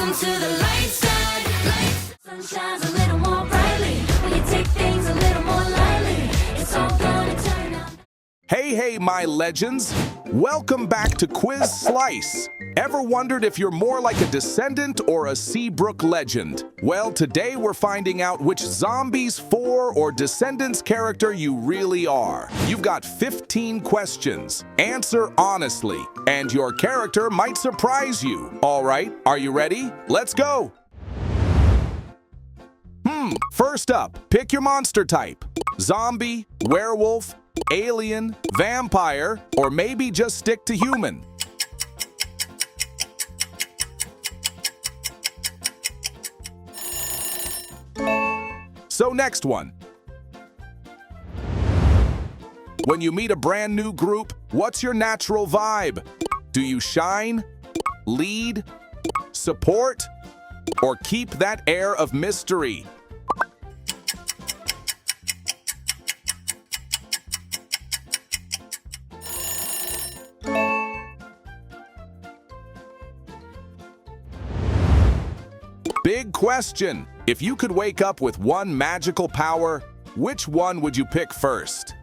Welcome to the light side. Sun shines a little more brightly when you take things a little more lightly. It's all gonna turn out. Hey, my legends! Welcome back to Quiz Slice. Ever wondered if you're more like a Descendant or a Seabrook legend? Well, today we're finding out which Zombies 4 or Descendants character you really are. You've got 15 questions. Answer honestly, and your character might surprise you. All right, are you ready? Let's go! First up, pick your monster type. Zombie, werewolf, alien, vampire, or maybe just stick to human. So next one. When you meet a brand new group, what's your natural vibe? Do you shine, lead, support, or keep that air of mystery? Big question. If you could wake up with one magical power, which one would you pick first?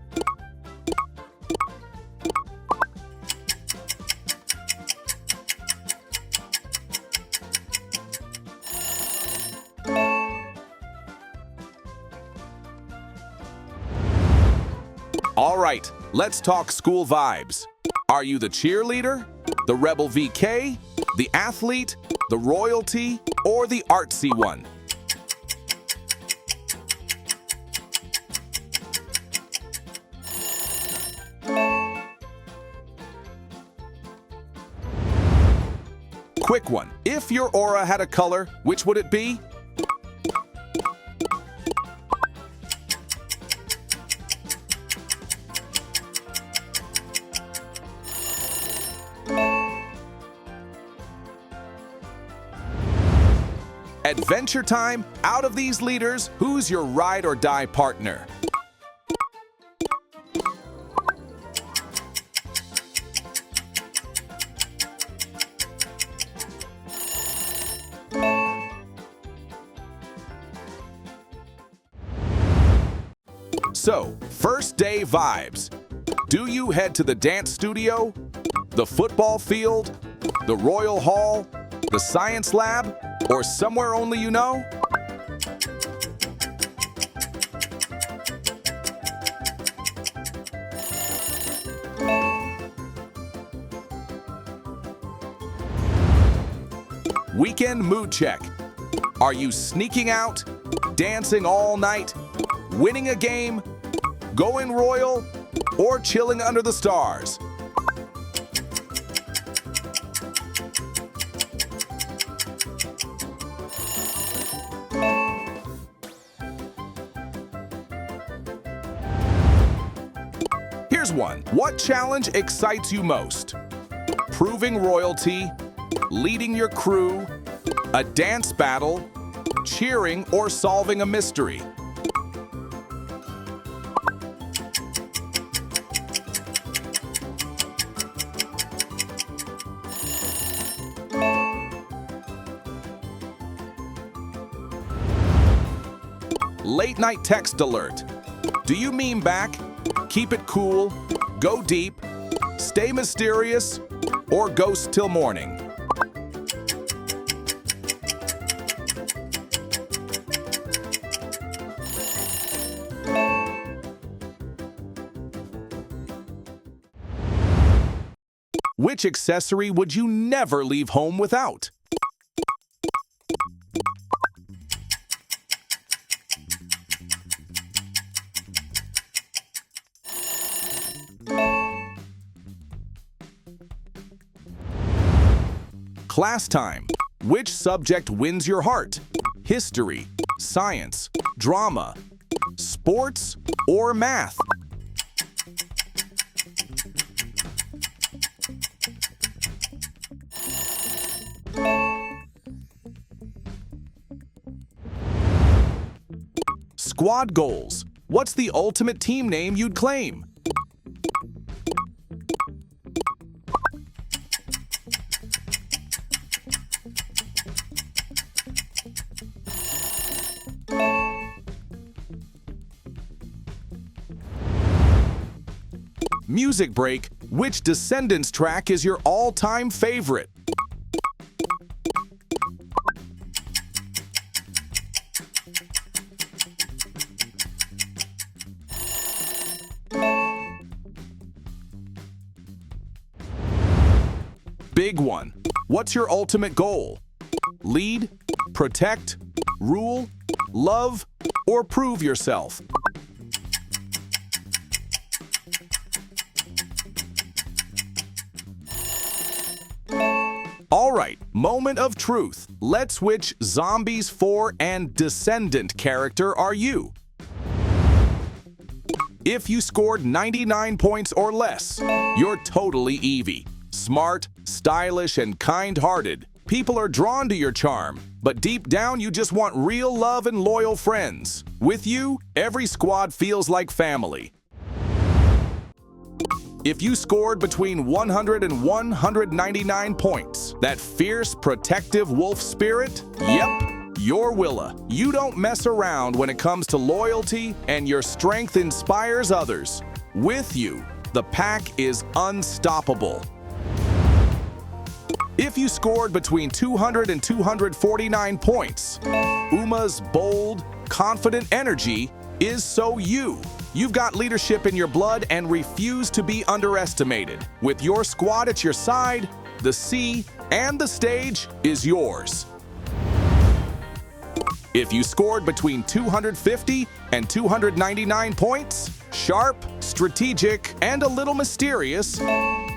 All right, let's talk school vibes. Are you the cheerleader, the rebel VK, the athlete, the royalty, or the artsy one? Quick one. If your aura had a color, which would it be? Adventure time. Out of these leaders, who's your ride or die partner? So, first day vibes. Do you head to the dance studio, the football field, the royal hall, the science lab, or somewhere only you know? Weekend mood check. Are you sneaking out, dancing all night, winning a game, going royal, or chilling under the stars? Here's one. What challenge excites you most? Proving royalty, leading your crew, a dance battle, cheering, or solving a mystery? Late night text alert. Do you meme back? Keep it cool, go deep, stay mysterious, or ghost till morning? Which accessory would you never leave home without? Class time. Which subject wins your heart? History, science, drama, sports, or math? Squad goals. What's the ultimate team name you'd claim? Music break, which Descendants track is your all-time favorite? Big one. What's your ultimate goal? Lead, protect, rule, love, or prove yourself? All right, moment of truth. Let's which Zombies 4 and Descendant character are you? If you scored 99 points or less, you're totally Evie. Smart, stylish, and kind-hearted. People are drawn to your charm, but deep down you just want real love and loyal friends. With you, every squad feels like family. If you scored between 100 and 199 points, that fierce, protective wolf spirit, yep, you're Willa. You don't mess around when it comes to loyalty, and your strength inspires others. With you, the pack is unstoppable. If you scored between 200 and 249 points, Uma's bold, confident energy is so you. You've got leadership in your blood and refuse to be underestimated. With your squad at your side, the sea and the stage is yours. If you scored between 250 and 299 points, sharp, strategic, and a little mysterious,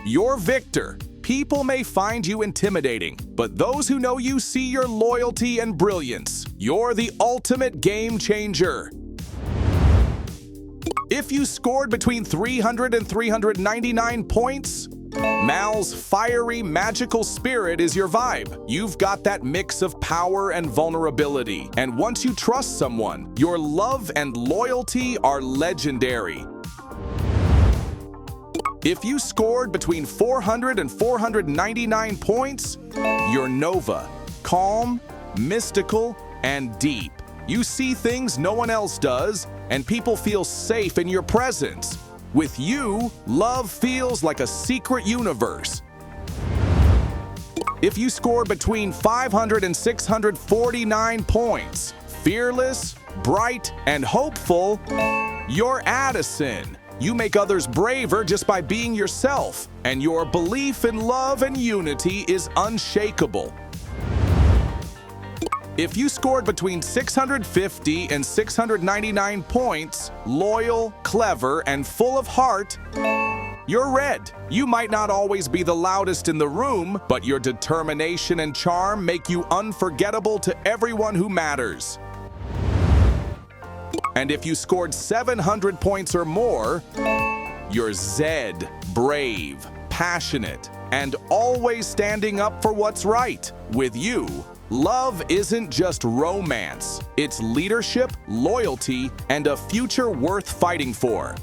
you're Victor. People may find you intimidating, but those who know you see your loyalty and brilliance. You're the ultimate game changer. If you scored between 300 and 399 points, Mal's fiery, magical spirit is your vibe. You've got that mix of power and vulnerability. And once you trust someone, your love and loyalty are legendary. If you scored between 400 and 499 points, you're Nova. Calm, mystical, and deep. You see things no one else does, and people feel safe in your presence. With you, love feels like a secret universe. If you score between 500 and 649 points, fearless, bright, and hopeful, you're Addison. You make others braver just by being yourself, and your belief in love and unity is unshakable. If you scored between 650 and 699 points, loyal, clever, and full of heart, you're Red. You might not always be the loudest in the room, but your determination and charm make you unforgettable to everyone who matters. And if you scored 700 points or more, you're Zed, brave, passionate, and always standing up for what's right. With you, love isn't just romance. It's leadership, loyalty, and a future worth fighting for.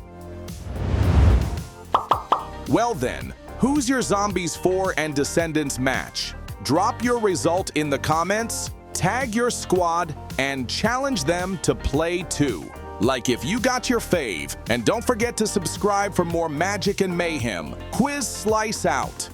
Well then, who's your Zombies 4 and Descendants match? Drop your result in the comments, tag your squad, and challenge them to play too. Like if you got your fave, and don't forget to subscribe for more magic and mayhem. Quiz Slice out.